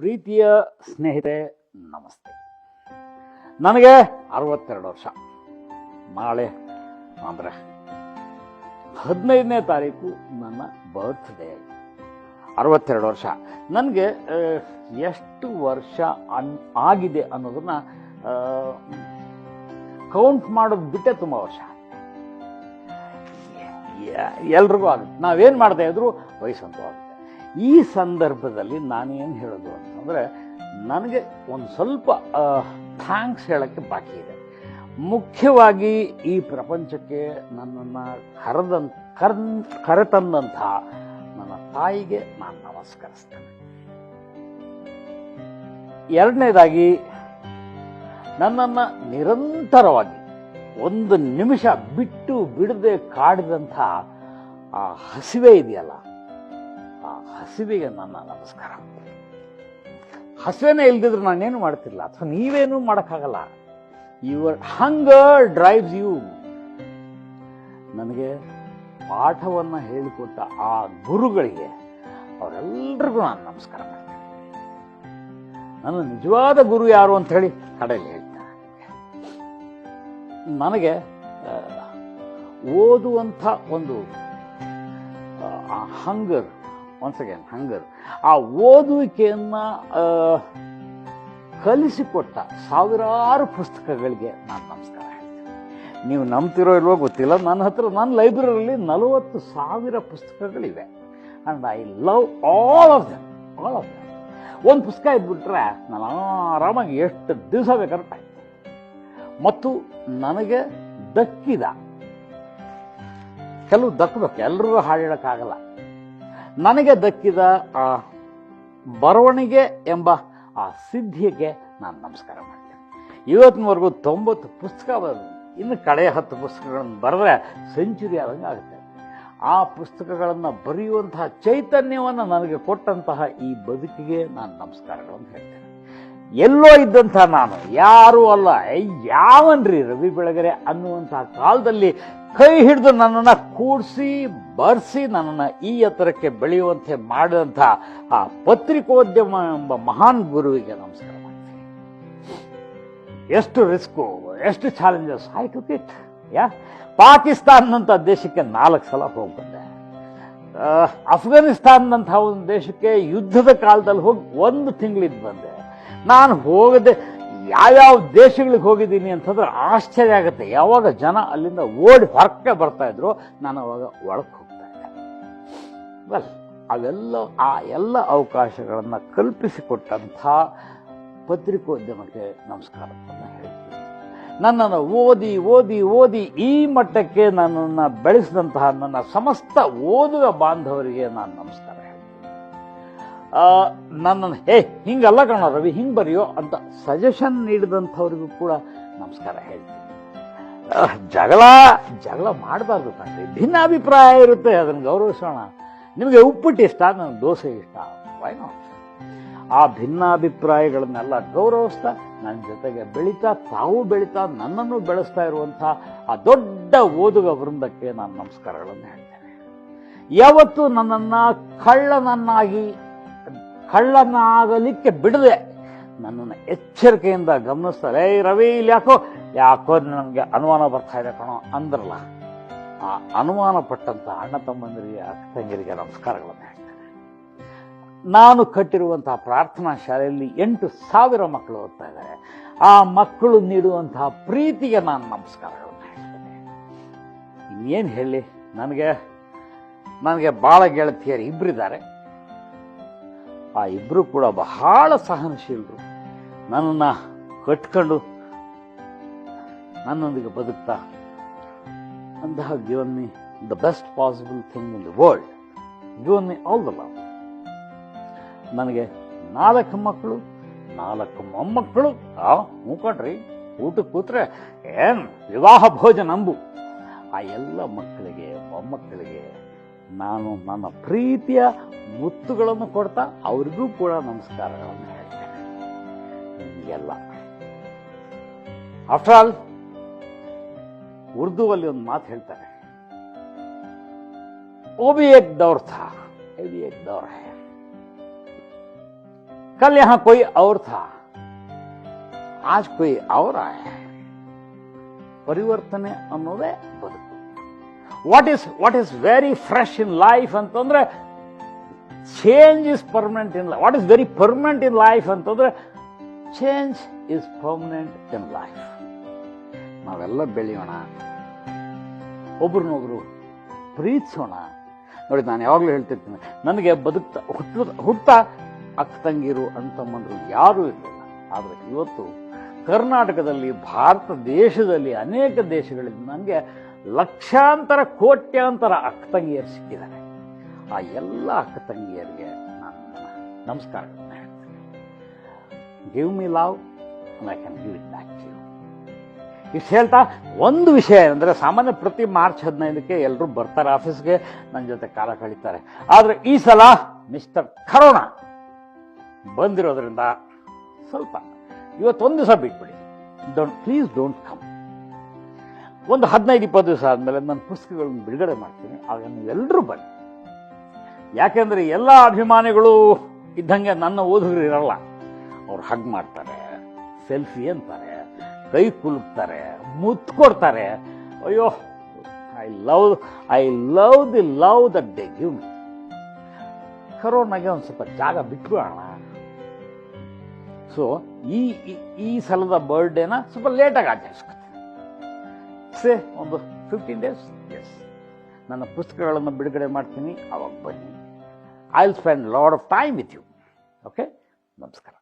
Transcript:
ಪ್ರೀತಿಯ ಸ್ನೇಹಿತರೆ ನಮಸ್ತೆ. ನನಗೆ 62 ವರ್ಷ. ನಾಳೆ ಅಂದರೆ 15ನೇ ತಾರೀಕು ನನ್ನ ಬರ್ತ್ಡೇ. 62 ವರ್ಷ. ನನಗೆ ಎಷ್ಟು ವರ್ಷ ಆಗಿದೆ ಅನ್ನೋದನ್ನ ಕೌಂಟ್ ಮಾಡೋದು ಬಿಟ್ಟೆ ತುಂಬ ವರ್ಷ. ಎಲ್ರಿಗೂ ಆಗುತ್ತೆ. ನಾವೇನು ಮಾಡ್ತಾ ಇದ್ರು ವಯಸ್ಸಂತೂ ಆಗುತ್ತೆ. ಈ ಸಂದರ್ಭದಲ್ಲಿ ನಾನೇನು ಹೇಳೋದು ಅಂತಂದರೆ, ನನಗೆ ಒಂದು ಸ್ವಲ್ಪ ಥ್ಯಾಂಕ್ಸ್ ಹೇಳೋಕ್ಕೆ ಬಾಕಿ ಇದೆ. ಮುಖ್ಯವಾಗಿ ಈ ಪ್ರಪಂಚಕ್ಕೆ ನನ್ನನ್ನು ಕರೆತಂದಂಥ ನನ್ನ ತಾಯಿಗೆ ನಾನು ನಮಸ್ಕರಿಸ್ತೇನೆ. ಎರಡನೇದಾಗಿ, ನನ್ನನ್ನು ನಿರಂತರವಾಗಿ ಒಂದು ನಿಮಿಷ ಬಿಟ್ಟು ಬಿಡದೆ ಕಾಡಿದಂಥ ಆ ಹಸಿವೆ ಇದೆಯಲ್ಲ, ಆ ಹಸಿವೆಗೆ ನನ್ನ ನಮಸ್ಕಾರ. ಹಸಿವೆನೇ ಇಲ್ದಿದ್ರೆ ನಾನೇನು ಮಾಡ್ತಿಲ್ಲ, ಅಥವಾ ನೀವೇನು ಮಾಡೋಕ್ಕಾಗಲ್ಲ. Your hunger drives you. ನನಗೆ ಪಾಠವನ್ನು ಹೇಳಿಕೊಟ್ಟ ಆ ಗುರುಗಳಿಗೆ, ಅವರೆಲ್ಲರಿಗೂ ನಾನು ನಮಸ್ಕಾರ ಮಾಡ್ತೇನೆ. ನನ್ನ ನಿಜವಾದ ಗುರು ಯಾರು ಅಂತ ಹೇಳಿ ಕಡೆಯಲ್ಲಿ ಹೇಳ್ತೇನೆ. ನನಗೆ ಓದುವಂಥ ಒಂದು ಹಂಗರ್, ಒನ್ಸ್ ಅಗೇನ್ ಹಂಗರ್, ಆ ಓದುವಿಕೆಯನ್ನು ಕಲಿಸಿಕೊಟ್ಟ ಸಾವಿರಾರು ಪುಸ್ತಕಗಳಿಗೆ ನಾನು ನಮಸ್ಕಾರ ಹೇಳ್ತೇನೆ. ನೀವು ನಂಬ್ತಿರೋ ಇಲ್ವೋ ಗೊತ್ತಿಲ್ಲ, ನನ್ನ ಲೈಬ್ರರಿಯಲ್ಲಿ 40,000 ಪುಸ್ತಕಗಳಿವೆ. And I love all of them. ಒಂದು ಪುಸ್ತಕ ಇದ್ಬಿಟ್ರೆ ನಾನು ಆರಾಮಾಗಿ ಎಷ್ಟು ದಿವಸ ಬೇಕಾದ್ರೂ ಕಾಯ್ತೀನಿ. ಮತ್ತು ನನಗೆ ದಕ್ಕಿದ, ಕೆಲವು ದಕ್ಕಬೇಕು, ಎಲ್ಲರೂ ಹಾಡು ಹೇಳೋಕ್ಕಾಗಲ್ಲ, ನನಗೆ ದಕ್ಕಿದ ಆ ಬರವಣಿಗೆ ಎಂಬ ಆ ಸಿದ್ಧಿಗೆ ನಾನು ನಮಸ್ಕಾರ ಮಾಡ್ತೇನೆ. ಇವತ್ತಿನವರೆಗೂ 90 ಪುಸ್ತಕ ಬರೆದು, ಇನ್ನು ಕಡೆಯ 10 ಪುಸ್ತಕಗಳನ್ನು ಬರೆದ್ರೆ ಸೆಂಚುರಿ ಆದಂಗೆ ಆಗುತ್ತೆ. ಆ ಪುಸ್ತಕಗಳನ್ನು ಬರೆಯುವಂತಹ ಚೈತನ್ಯವನ್ನು ನನಗೆ ಕೊಟ್ಟಂತಹ ಈ ಬದುಕಿಗೆ ನಾನು ನಮಸ್ಕಾರಗಳನ್ನು ಹೇಳ್ತೇನೆ. ಎಲ್ಲೋ ಇದ್ದಂಥ ನಾನು, ಯಾರೂ ಅಲ್ಲ, ಯಾವನ್ರಿ ರವಿ ಬೆಳಗೆರೆ ಅನ್ನುವಂತಹ ಕಾಲದಲ್ಲಿ ಕೈ ಹಿಡಿದು ನನ್ನನ್ನು ಕೂಡಿಸಿ ಬರೆಸಿ ನನ್ನನ್ನು ಈ ಎತ್ತರಕ್ಕೆ ಬೆಳೆಯುವಂತೆ ಮಾಡಿದಂಥ ಆ ಪತ್ರಿಕೋದ್ಯಮ ಎಂಬ ಮಹಾನ್ ಗುರುವಿಗೆ ನಮಸ್ಕಾರ ಮಾಡ್ತೀನಿ. ಎಷ್ಟು ರಿಸ್ಕು, ಎಷ್ಟು ಚಾಲೆಂಜಸ್, ಐ ಟುಕ್ ಇಟ್. ಪಾಕಿಸ್ತಾನಂಥ ದೇಶಕ್ಕೆ 4 ಸಲ ಹೋಗಿ ಬಂದೆ. ಅಫ್ಘಾನಿಸ್ತಾನಂತಹ ಒಂದು ದೇಶಕ್ಕೆ ಯುದ್ಧದ ಕಾಲದಲ್ಲಿ ಹೋಗಿ 1 ತಿಂಗಳಿದ್ದು ಬಂದೆ. ನಾನು ಹೋಗದೆ ಯಾವ್ಯಾವ ದೇಶಗಳಿಗೆ ಹೋಗಿದ್ದೀನಿ ಅಂತಂದ್ರೆ ಆಶ್ಚರ್ಯ ಆಗುತ್ತೆ. ಯಾವಾಗ ಜನ ಅಲ್ಲಿಂದ ಓಡಿ ಹೊರಕ್ಕೆ ಬರ್ತಾ ಇದ್ರು, ನಾನು ಅವಾಗ ಒಳಕ್ಕೆ ಹೋಗ್ತಾ ಇದ್ದೆ. ಅವೆಲ್ಲ ಆ ಎಲ್ಲ ಅವಕಾಶಗಳನ್ನು ಕಲ್ಪಿಸಿಕೊಟ್ಟಂಥ ಪತ್ರಿಕೋದ್ಯಮಕ್ಕೆ ನಮಸ್ಕಾರವನ್ನು ಹೇಳ್ತೀನಿ. ನನ್ನನ್ನು ಓದಿ ಓದಿ ಓದಿ ಈ ಮಟ್ಟಕ್ಕೆ ನನ್ನನ್ನು ಬೆಳೆಸಿದಂತಹ ನನ್ನ ಸಮಸ್ತ ಓದುವ ಬಾಂಧವರಿಗೆ ನಾನು ನಮಸ್ಕಾರ ಹೇಳ್ತೀನಿ. ನನ್ನನ್ನು ಹಿಂಗಲ್ಲ ಕಣೋ ರವಿ, ಹಿಂಗೆ ಬರೆಯೋ ಅಂತ ಸಜೆಷನ್ ನೀಡಿದಂಥವ್ರಿಗೂ ಕೂಡ ನಮಸ್ಕಾರ ಹೇಳ್ತೀನಿ. ಜಗಳ ಮಾಡಬಾರ್ದು ಕಣ್ರಿ. ಭಿನ್ನಾಭಿಪ್ರಾಯ ಇರುತ್ತೆ, ಅದನ್ನು ಗೌರವಿಸೋಣ. ನಿಮಗೆ ಉಪ್ಪಿಟ್ಟು ಇಷ್ಟ, ನನಗೆ ದೋಸೆ ಇಷ್ಟ, ವೈ ನಾಟ್? ಆ ಭಿನ್ನಾಭಿಪ್ರಾಯಗಳನ್ನೆಲ್ಲ ಗೌರವಿಸ್ತಾ ನನ್ನ ಜೊತೆಗೆ ಬೆಳೀತಾ, ತಾವು ಬೆಳೀತಾ, ನನ್ನನ್ನು ಬೆಳೆಸ್ತಾ ಇರುವಂಥ ಆ ದೊಡ್ಡ ಓದುಗ ವೃಂದಕ್ಕೆ ನಾನು ನಮಸ್ಕಾರಗಳನ್ನು ಹೇಳ್ತೇನೆ. ಯಾವತ್ತೂ ನನ್ನನ್ನು ಕಳ್ಳನಾಗಲಿಕ್ಕೆ ಬಿಡದೆ ನನ್ನನ್ನು ಎಚ್ಚರಿಕೆಯಿಂದ ಗಮನಿಸ್ತಾರೆ. ರವಿ ಇಲ್ಲಿ ಯಾಕೋ ನನಗೆ ಅನುಮಾನ ಬರ್ತಾ ಇದೆ ಕಣೋ ಅಂದ್ರಲ್ಲ, ಆ ಅನುಮಾನ ಪಟ್ಟಂಥ ಅಣ್ಣ ತಮ್ಮಂದಿರಿಗೆ, ಅಕ್ಕ ತಂಗಿರಿಗೆ ನಮಸ್ಕಾರಗಳನ್ನು ಹೇಳ್ತೇನೆ. ನಾನು ಕಟ್ಟಿರುವಂತಹ ಪ್ರಾರ್ಥನಾ ಶಾಲೆಯಲ್ಲಿ 8,000 ಮಕ್ಕಳು ಓದ್ತಾ ಇದ್ದಾರೆ. ಆ ಮಕ್ಕಳು ನೀಡುವಂತಹ ಪ್ರೀತಿಗೆ ನಾನು ನಮಸ್ಕಾರಗಳನ್ನು ಹೇಳ್ತೇನೆ. ಇನ್ನೇನು ಹೇಳಿ, ನನಗೆ ಬಾಳ ಗೆಳತಿಯರು 2 ಇದ್ದಾರೆ. ಆ 2 ಕೂಡ ಬಹಳ ಸಹನಶೀಲರು. ನನ್ನನ್ನು ಕಟ್ಕೊಂಡು ನನ್ನೊಂದಿಗೆ ಬದುಕ್ತಾ, and they have given me the best possible thing in the world, given me all the love. ನನಗೆ 4 ಮಕ್ಕಳು, 4 ಮೊಮ್ಮಕ್ಕಳು. ಮೂಕಣ್ರಿ, ಊಟಕ್ಕೆ ಕೂತ್ರೆ ಏನು ವಿವಾಹ ಭೋಜನ ನಂಬು. ಆ ಎಲ್ಲ ಮಕ್ಕಳಿಗೆ, ಮೊಮ್ಮಕ್ಕಳಿಗೆ ನಾನು ನನ್ನ ಪ್ರೀತಿಯ ಮುತ್ತುಗಳನ್ನು ಕೊಡ್ತಾ ಅವ್ರಿಗೂ ಕೂಡ ನಮಸ್ಕಾರಗಳನ್ನು ಹೇಳ್ತೇನೆ. ನಿಮಗೆಲ್ಲ ಆಫ್ಟರ್ ಆಲ್, ಉರ್ದುವಲ್ಲಿ ಒಂದು ಮಾತು ಹೇಳ್ತಾರೆ, ಓ ಬಿ ಏಕ್ ದೌರ್ ಥಾ, ಏ ಬಿ ಏಕ್ ದೌರ್ ಹೈ. कल यहां कोई और था, आज कोई और आया है. ಪರಿವರ್ತನೆ ಅನ್ನೋದೇ ಬದುಕು. What is very fresh in life ಅಂತಂದ್ರೆ change is permanent in life. What is very permanent in life ಅಂತಂದ್ರೆ change is permanent in life. ನಾವೆಲ್ಲ ಬೆಳೆಯೋಣ, ಒಬ್ರನ್ನೊಬ್ರು ಪ್ರೀತಿಸೋಣ. ನೋಡಿ, ನಾನು ಯಾವಾಗಲೂ ಹೇಳ್ತಿರ್ತೀನಿ, ನನಗೆ ಹುಟ್ತಾ ಅಕ್ಕ ತಂಗಿರು ಅಂತಮ್ಮಂದ್ರು ಯಾರೂ ಇರಲಿಲ್ಲ. ಆದರೆ ಇವತ್ತು ಕರ್ನಾಟಕದಲ್ಲಿ, ಭಾರತ ದೇಶದಲ್ಲಿ, ಅನೇಕ ದೇಶಗಳಲ್ಲಿ ನನಗೆ ಲಕ್ಷಾಂತರ ಕೋಟ್ಯಾಂತರ ಅಕ್ಕ ತಂಗಿಯರು ಸಿಕ್ಕಿದ್ದಾರೆ. ಆ ಎಲ್ಲ ಅಕ್ಕ ತಂಗಿಯರಿಗೆ ನಾನು ನಮಸ್ಕಾರಗಳನ್ನ ಹೇಳ್ತೀನಿ. Give me love I can give it back to you. ಇಷ್ಟು ಹೇಳ್ತಾ ಒಂದು ವಿಷಯ ಏನಂದರೆ, ಸಾಮಾನ್ಯ ಪ್ರತಿ ಮಾರ್ಚ್ 15ಕ್ಕೆ ಎಲ್ಲರೂ ಬರ್ತಾರೆ ಆಫೀಸ್ಗೆ, ನನ್ನ ಜೊತೆ ಕಾಲ ಕಳೀತಾರೆ. ಆದರೆ ಈ ಸಲ ಮಿಸ್ಟರ್ ಕರೋನಾ ಬಂದಿರೋದ್ರಿಂದ ಸ್ವಲ್ಪ ಇವತ್ತೊಂದು ದಿವಸ ಬಿಟ್ಬಿಡಿ. Please don't come. ಒಂದು 15-20 ದಿವಸ ಆದಮೇಲೆ ನನ್ನ ಪುಸ್ತಕಗಳನ್ನು ಬಿಡುಗಡೆ ಮಾಡ್ತೀನಿ, ಆಗ ನೀವೆಲ್ಲರೂ ಬನ್ನಿ. ಯಾಕೆಂದರೆ ಎಲ್ಲ ಅಭಿಮಾನಿಗಳು ಇದ್ದಂಗೆ ನನ್ನ ಓದುಗರು ಇರಲ್ಲ. ಅವ್ರು ಹಗ್ ಮಾಡ್ತಾರೆ, ಸೆಲ್ಫಿ ಅಂತಾರೆ, ಕೈ ಕುಲುಕ್ತಾರೆ, ಮುತ್ತು ಕೊಡ್ತಾರೆ. ಅಯ್ಯೋ, I love the love that they give me. ಕರೋನಾಗೆ ಒಂದು ಸ್ವಲ್ಪ ಜಾಗ ಬಿಟ್ಬಿಡೋಣ. ಸೊ ಈ ಸಲದ ಬರ್ಡೇನ ಸ್ವಲ್ಪ ಲೇಟಾಗಿ ಆಚರಿಸ್ಕೊತೀನಿ. ಒಂದು 15 days. ಎಸ್, ನನ್ನ ಪುಸ್ತಕಗಳನ್ನು ಬಿಡುಗಡೆ ಮಾಡ್ತೀನಿ, ಆವಾಗ ಬನ್ನಿ. I will spend lot of time with you. Okay, ನಮಸ್ಕಾರ.